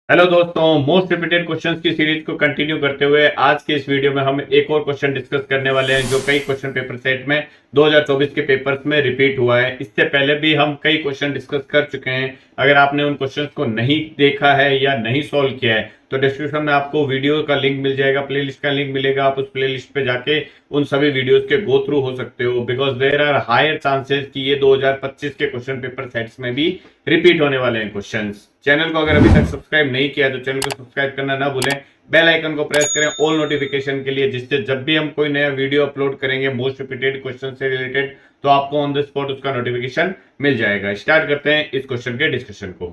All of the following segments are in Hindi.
हेलो दोस्तों, मोस्ट रिपीटेड क्वेश्चंस की सीरीज को कंटिन्यू करते हुए आज के इस वीडियो में हम एक और क्वेश्चन डिस्कस करने वाले हैं जो कई क्वेश्चन पेपर सेट में 2024 के पेपर्स में रिपीट हुआ है। इससे पहले भी हम कई क्वेश्चन डिस्कस कर चुके हैं। अगर आपने उन क्वेश्चंस को नहीं देखा है या नहीं सॉल्व किया है तो डिस्क्रिप्शन में आपको वीडियो का लिंक मिल जाएगा, प्लेलिस्ट का लिंक मिलेगा। आप उस प्लेलिस्ट पे जाके उन सभी वीडियोस के गो थ्रू हो सकते हो, because there are higher chances कि ये 2025 के क्वेश्चन पेपर सेट्स में भी रिपीट होने वाले हैं क्वेश्चंस। चैनल को अगर अभी तक सब्सक्राइब नहीं किया तो चैनल को सब्सक्राइब करना ना भूलें, बेल आइकन को प्रेस करें ऑल नोटिफिकेशन के लिए, जिससे जब भी हम कोई नया वीडियो अपलोड करेंगे मोस्ट रिपीटेड क्वेश्चन से रिलेटेड तो आपको ऑन द स्पॉट उसका नोटिफिकेशन मिल जाएगा। स्टार्ट करते हैं इस क्वेश्चन के डिस्कशन को।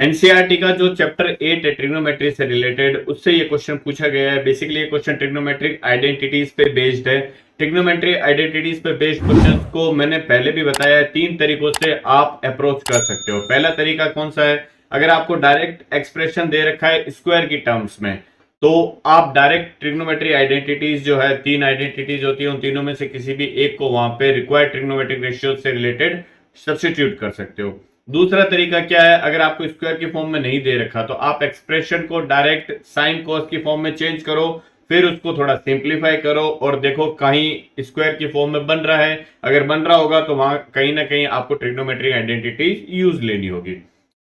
एनसीईआरटी का जो चैप्टर 8 है ट्रिग्नोमेट्री से रिलेटेड, उससे ये क्वेश्चन पूछा गया है। बेसिकली ये क्वेश्चन ट्रिग्नोमेट्रिक आइडेंटिटीज पे बेस्ड है। ट्रिग्नोमेट्री आइडेंटिटीज पे बेस्ड क्वेश्चंस को मैंने पहले भी बताया है, 3 तरीकों से आप अप्रोच कर सकते हो। पहला तरीका कौन सा है? अगर आपको डायरेक्ट एक्सप्रेशन दे रखा है स्क्वायर की टर्म्स में तो आप डायरेक्ट ट्रिग्नोमेट्री आइडेंटिटीज जो है, 3 आइडेंटिटीज होती है, उन तीनों में से किसी भी एक को वहां पे रिक्वायर्ड ट्रिग्नोमेट्रिक रेशियो से रिलेटेड सब्स्टिट्यूट कर सकते हो। दूसरा तरीका क्या है? अगर आपको स्क्वायर की फॉर्म में नहीं दे रखा तो आप एक्सप्रेशन को डायरेक्ट साइन कॉस की फॉर्म में चेंज करो, फिर उसको थोड़ा सिंप्लीफाई करो और देखो कहीं स्क्वायर की फॉर्म में बन रहा है। अगर बन रहा होगा तो वहां कहीं ना कहीं आपको ट्रिग्नोमेट्रिक आइडेंटिटी यूज लेनी होगी।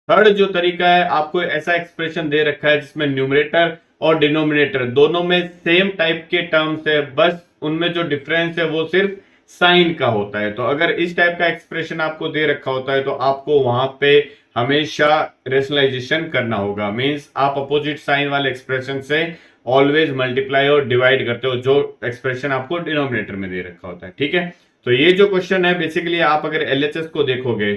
थर्ड जो तरीका है, आपको ऐसा एक्सप्रेशन दे रखा है जिसमें न्यूमरेटर और डिनोमिनेटर दोनों में सेम टाइप के टर्म्स है, बस उनमें जो डिफरेंस है वो सिर्फ साइन का होता है। तो अगर इस टाइप का एक्सप्रेशन आपको दे रखा होता है तो आपको वहां पे हमेशा रेशनलाइजेशन करना होगा। मींस आप अपोजिट साइन वाले एक्सप्रेशन से ऑलवेज मल्टीप्लाई और डिवाइड करते हो जो एक्सप्रेशन आपको डिनोमिनेटर में दे रखा होता है। ठीक है, तो ये जो क्वेश्चन है बेसिकली आप अगर एलएचएस को देखोगे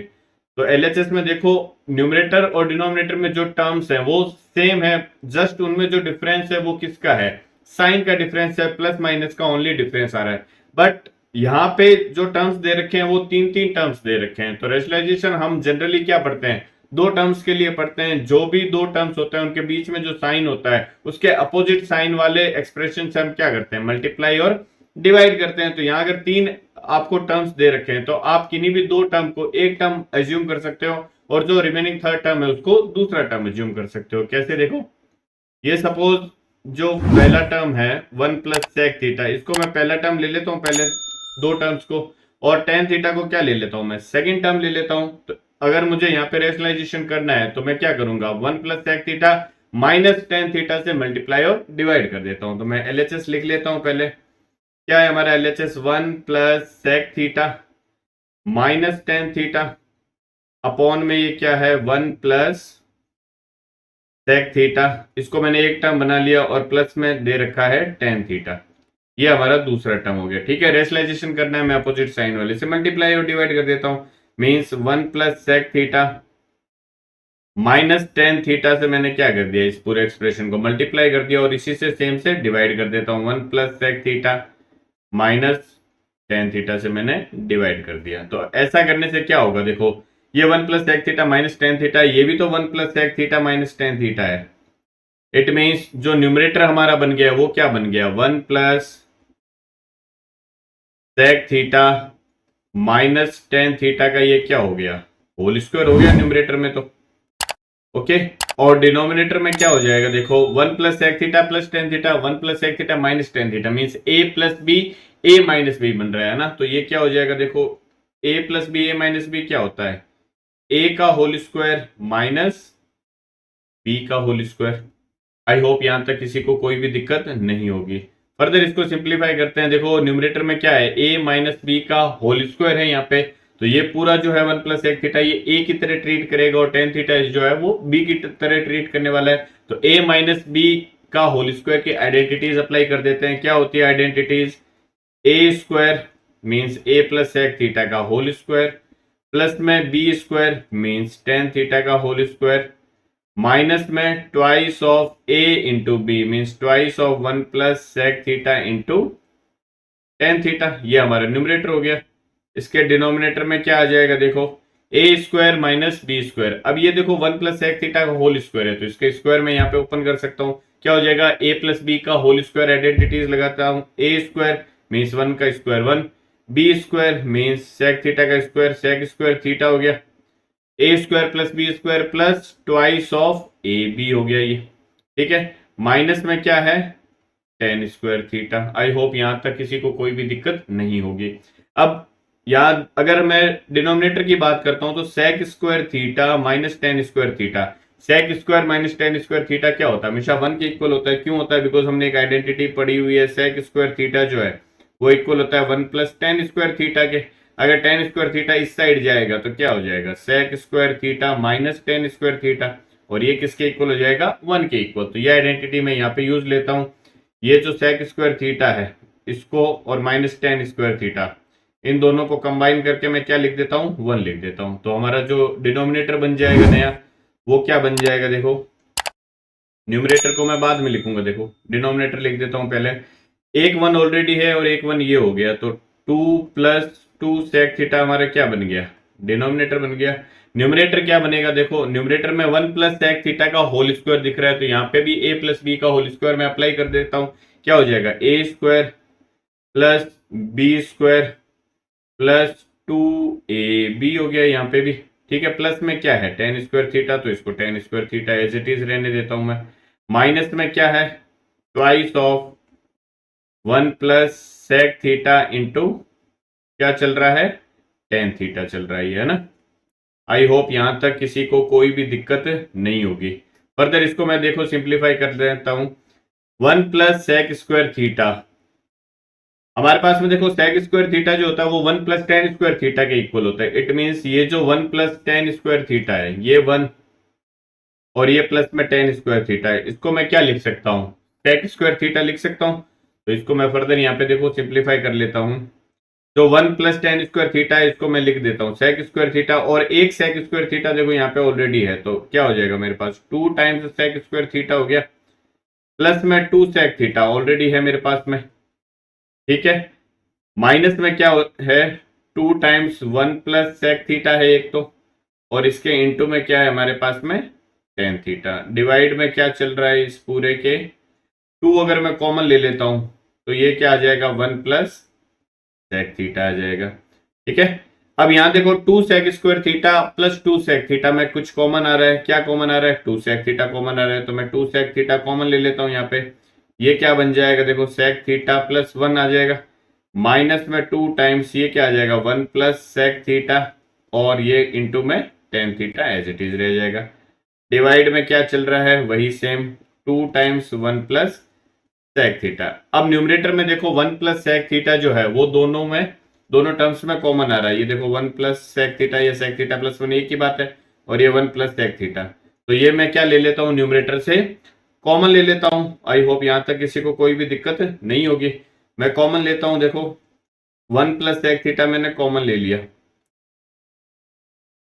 तो एलएचएस में देखो न्यूमरेटर और डिनोमिनेटर में जो टर्म्स है वो सेम है, जस्ट उनमें जो डिफरेंस है वो किसका है? साइन का डिफरेंस है, प्लस माइनस का ओनली डिफरेंस आ रहा है। बट यहाँ पे जो टर्म्स दे रखे हैं वो 3 टर्म्स दे रखे हैं। तो रेशनलाइजेशन हम जनरली क्या पढ़ते हैं? 2 टर्म्स के लिए पढ़ते हैं। जो भी 2 टर्म्स होते हैं उनके बीच में जो साइन होता है उसके अपोजिट साइन वाले एक्सप्रेशन से हम क्या करते हैं? मल्टीप्लाई और डिवाइड करते हैं। तो यहाँ अगर 3 आपको टर्म्स दे रखे हैं तो आप किन्हीं भी 2 टर्म को एक टर्म एज्यूम कर सकते हो और जो रिमेनिंग थर्ड टर्म है उसको दूसरा टर्म एज्यूम कर सकते हो। कैसे? देखो, ये सपोज जो पहला टर्म है 1 प्लस सेक थीटा, इसको मैं पहला टर्म ले लेता हूँ, पहले 2 टर्म्स को, और टेन थीटा को क्या ले लेता हूं? मैं सेकंड टर्म ले लेता हूं। तो अगर मुझे यहाँ पे रेशनलाइजेशन करना है तो मैं क्या करूंगा? 1 plus sec theta minus tan theta से मल्टीप्लाई और डिवाइड कर देता हूं। तो मैं एलएचएस लिख लेता हूं। पहले क्या है हमारा LHS? 1 plus sec theta minus tan theta upon में ये क्या है? 1 प्लस सेक थीटा। इसको मैंने एक टर्म बना लिया और प्लस में दे रखा है टेन थीटा। ये हमारा दूसरा टर्म हो गया। ठीक है, रेशनलाइजेशन करना है, मैं अपोजिट साइन वाले से मल्टीप्लाई और डिवाइड कर देता हूं। Means 1 plus sec theta minus tan theta से मैंने क्या कर दिया? इस पूरे एक्सप्रेशन को मल्टीप्लाई कर दिया और इसी से सेम से डिवाइड कर देता हूं। 1 plus sec theta minus tan theta से मैंने डिवाइड कर दिया। तो ऐसा करने से क्या होगा? देखो, ये 1 plus sec theta minus tan theta, ये भी तो 1 plus sec theta minus tan theta है। इट मीन्स जो न्यूमरेटर हमारा बन गया वो क्या बन गया? 1 plus sec theta minus tan theta का ये क्या हो गया? होल स्क्वायर हो गया न्यूमरेटर में। तो ओके, और डिनोमिनेटर में क्या हो जाएगा? देखो, 1 plus sec theta plus tan theta, 1 plus sec theta minus tan theta, means A plus B A minus B बन रहा है ना। तो ये क्या हो जाएगा? देखो, ए plus B A minus B क्या होता है? ए का होल स्क्वायर माइनस बी का होल स्क्वायर। आई होप यहां तक किसी को कोई भी दिक्कत नहीं होगी। फर्दर इसको सिंप्लीफाई करते हैं। देखो, न्यूमरेटर में क्या है? a माइनस बी का होल स्क्वायर है यहाँ पे। तो ये पूरा जो है 1 प्लस सेक थीटा ये a की तरह ट्रीट करेगा और टेन थीटा जो है वो b की तरह ट्रीट करने वाला है। तो a माइनस बी का होल स्क्वायर की आइडेंटिटीज अप्लाई कर देते हैं। क्या होती है identities? a square means a plus sec theta का होल स्क्वायर, प्लस में b square means tan theta का होल स्क्वायर, माइनस में twice of a into b means twice of 1 plus sec theta into tan theta. ये हमारा न्यूमरेटर हो गया। इसके डिनोमिनेटर में क्या आ जाएगा? देखो, ए स्क्वायर माइनस बी स्क्वायर। अब ये देखो 1 प्लस सेक थीटा का होल स्क्वायर है तो इसके स्क्वायर में यहाँ पे ओपन कर सकता हूँ। क्या हो जाएगा? ए प्लस बी का होल स्क्वायर आइडेंटिटीज लगाता हूँ। ए स्क्वायर मीन्स 1 का square 1, B square means sec theta का स्क्वायर, सेक स्क्वायर थीटा हो गया, A square plus B square plus twice of A B हो गया ये, ठीक है। माइनस में क्या है, tan square theta. I hope यहां तक किसी को कोई भी दिक्कत नहीं होगी। अब याद, अगर मैं डिनोमिनेटर की बात करता हूं तो sec square theta minus tan square theta, sec square minus tan square theta क्या होता है, हमेशा वन के इक्वल होता है। क्यों होता है, बिकॉज हमने एक आइडेंटिटी पढ़ी हुई है, सेक स्क्वायर थीटा जो है वो इक्वल होता है one plus tan square theta के। अगर टेन स्क्वायर थीटा इस साइड जाएगा तो क्या हो जाएगा, sec square theta minus tan square theta, और ये किसके इक्वल हो जाएगा, वन के इक्वल। तो ये आइडेंटिटी मैं यहाँ पे यूज लेता हूँ। ये जो सेक स्क्वायर थीटा है इसको और माइनस टेन स्क्वायर थीटा, इन दोनों को कंबाइन करके मैं क्या लिख देता हूँ, वन लिख देता हूँ। तो हमारा जो डिनोमिनेटर बन जाएगा नया, वो क्या बन जाएगा, देखो न्यूमरेटर को मैं बाद में लिखूंगा, देखो डिनोमिनेटर लिख देता हूँ पहले। एक वन ऑलरेडी है और एक वन ये हो गया, तो two plus two sec theta हमारा क्या बन गया, डिनोमिनेटर बन गया। न्यूमरेटर क्या बनेगा, देखो न्यूमरेटर में वन प्लस सेक थीटा का होल स्क्वायर दिख रहा है, तो यहाँ पे भी ए प्लस बी का होल स्क्वायर मैं अप्लाई कर देता हूँ। क्या हो जाएगा, A square plus B square plus two A B हो गया यहाँ पे भी, ठीक है। प्लस में क्या है, टेन स्क्वायर थीटा, तो इसको tan square theta as it is रहने देता हूं मैं। माइनस में क्या है, twice of one plus sec theta into क्या चल रहा है, टेन थीटा चल रहा है ना। आई होप यहां तक किसी को कोई भी दिक्कत नहीं होगी। फर्दर इसको मैं देखो सिंप्लीफाई कर देता हूं। One plus sec square theta, हमारे पास में देखो सेक स्क्वायर थीटा जो होता है वो one plus tan square theta के इक्वल होता है। इट मीन्स ये जो one plus tan square theta है ये वन, और ये प्लस में टेन स्क्वायर थीटा है, इसको मैं क्या लिख सकता हूँ, सेक स्क्वायर थीटा लिख सकता हूँ। तो इसको मैं फर्दर यहाँ पे देखो सिंप्लीफाई कर लेता हूँ। जो one plus tan square theta है इसको मैं लिख देता हूँ सेक स्क्वायर थीटा, और एक सेक स्क्वायर थीटा देखो यहाँ पे ऑलरेडी है, तो क्या हो जाएगा मेरे पास, two times sec square theta हो गया, प्लस में टू सेक थीटा ऑलरेडी है मेरे पास में, ठीक है। माइनस में क्या है, two times one plus sec theta है एक तो, और इसके इंटू में क्या है हमारे पास में, टेन थीटा। डिवाइड में क्या चल रहा है इस पूरे के, टू अगर मैं कॉमन ले लेता हूं तो ये क्या आ जाएगा, वन प्लस सेक थीटा आ जाएगा, ठीक है। अब यहां देखो two sec square theta plus two sec theta में कुछ कॉमन आ रहा है, क्या कॉमन आ रहा है, टू सेक थीटा कॉमन आ रहा है, तो मैं टू सेक थीटा कॉमन ले लेता हूं यहाँ पे। ये क्या बन जाएगा, देखो सेक थीटा प्लस वन आ जाएगा, माइनस में टू टाइम्स ये क्या आ जाएगा, वन प्लस सेक थीटा, और ये इंटू में tan theta as it is रह जाएगा। डिवाइड में क्या चल रहा है, वही same, two times one plus sec theta. अब न्यूमरेटर में देखो वन प्लस सेक थीटा जो है वो दोनों टर्म्स में कॉमन आ रहा है। ये देखो वन प्लस सेक थीटा, ये सेक थीटा प्लस वन एक ही बात है, और ये वन प्लस सेक थीटा, तो ये मैं क्या ले लेता हूँ, न्यूमरेटर से कॉमन ले लेता हूं। आई होप यहां तक किसी को कोई भी दिक्कत नहीं होगी। मैं कॉमन लेता हूं, देखो वन प्लस सेक थीटा मैंने कॉमन ले लिया,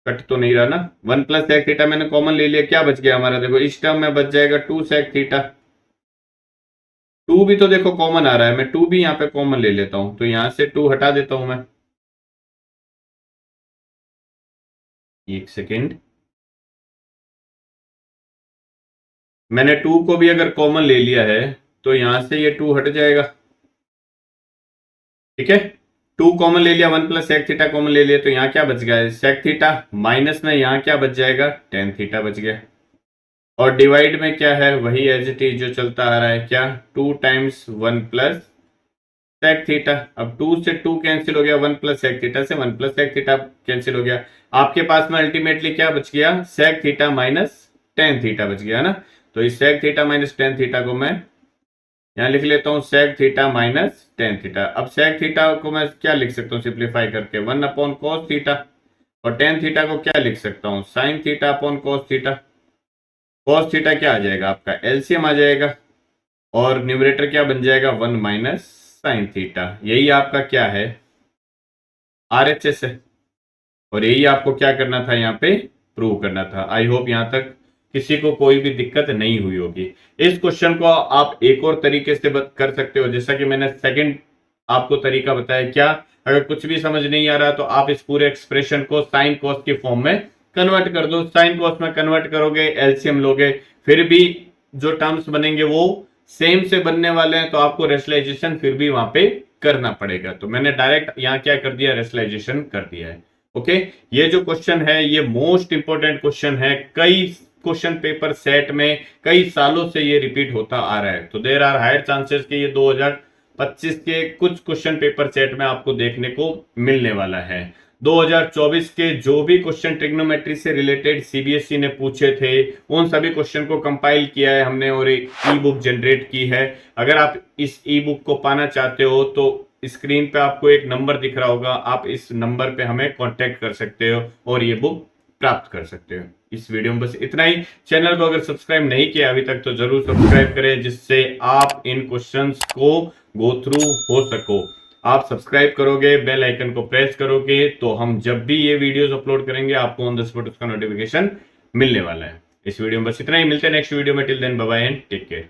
कट तो नहीं रहा ना, वन प्लस सेक थीटा मैंने कॉमन ले लिया, क्या बच गया हमारा, देखो इस टर्म में बच जाएगा टू सेक थीटा। टू भी तो देखो कॉमन आ रहा है, मैं टू भी यहाँ पे कॉमन ले लेता हूं, तो यहां से टू हटा देता हूं मैं, एक सेकेंड। मैंने टू को भी अगर कॉमन ले लिया है तो यहां से ये टू हट जाएगा, ठीक है। टू कॉमन ले लिया, one plus sec theta common ले लिया, तो यहाँ क्या बच गया, सेक थीटा, माइनस में यहाँ क्या बच जाएगा, टेन थीटा बच गया। और डिवाइड में क्या है, वही एज इट इज जो चलता आ रहा है, क्या, two times one plus sec theta. अब टू से टू कैंसिल हो गया, वन प्लस सेक थीटा से one plus sec theta cancel हो गया। आपके पास में अल्टीमेटली क्या बच गया, sec theta minus tan theta बच गया ना। तो इस sec theta minus tan theta को मैं यहां लिख लेता हूं, sec theta minus tan theta. अब सेक थीटा को मैं क्या लिख सकता हूं, सिंप्लीफाई करके वन अपॉन कॉस थीटा, और टेन थीटा को क्या लिख सकता हूं, sine theta upon cos theta. Cos theta क्या आ जाएगा आपका, एलसीएम आ जाएगा, और न्यूमरेटर क्या बन जाएगा, वन माइनस साइन थीटा। यही आपका क्या है, आरएचएस है, और यही आपको क्या करना था, यहाँ पे प्रूव करना था। आई होप यहां तक किसी को कोई भी दिक्कत नहीं हुई होगी। इस क्वेश्चन को आप एक और तरीके से कर सकते हो, जैसा कि मैंने सेकंड आपको तरीका बताया। क्या, अगर कुछ भी समझ नहीं आ रहा तो आप इस पूरे एक्सप्रेशन को साइन कॉस के फॉर्म में कन्वर्ट कर दो। साइन कॉस में कन्वर्ट करोगे, एलसीएम लोगे, फिर भी जो टर्म्स बनेंगे वो सेम से बनने वाले हैं, तो आपको रेशनलाइजेशन फिर भी वहां पे करना पड़ेगा। तो मैंने डायरेक्ट यहाँ क्या कर दिया, रेशनलाइजेशन कर दिया है। ओके, ये जो क्वेश्चन है ये मोस्ट इंपोर्टेंट क्वेश्चन है, कई क्वेश्चन पेपर सेट में कई सालों से ये रिपीट होता आ रहा है। तो देर आर हायर चांसेस कि ये 2025 के कुछ क्वेश्चन पेपर सेट में आपको देखने को मिलने वाला है। 2024 के जो भी क्वेश्चन ट्रिग्नोमेट्री से रिलेटेड सीबीएसई ने पूछे थे उन सभी क्वेश्चन को कंपाइल किया है हमने और एक ई बुक जनरेट की है। अगर आप इस ई बुक को पाना चाहते हो तो स्क्रीन पे आपको एक नंबर दिख रहा होगा, आप इस नंबर पे हमें कांटेक्ट कर सकते हो और ये बुक प्राप्त कर सकते हो। इस वीडियो में बस इतना ही। चैनल को अगर सब्सक्राइब नहीं किया अभी तक तो जरूर सब्सक्राइब करें, जिससे आप इन क्वेश्चंस को गो थ्रू हो सको। आप सब्सक्राइब करोगे, बेल आइकन को प्रेस करोगे तो हम जब भी ये वीडियोस अपलोड करेंगे आपको ऑन द स्पॉट उसका नोटिफिकेशन मिलने वाला है। इस वीडियो में बस इतना ही, मिलते हैं नेक्स्ट वीडियो में। Till then bye bye and take care.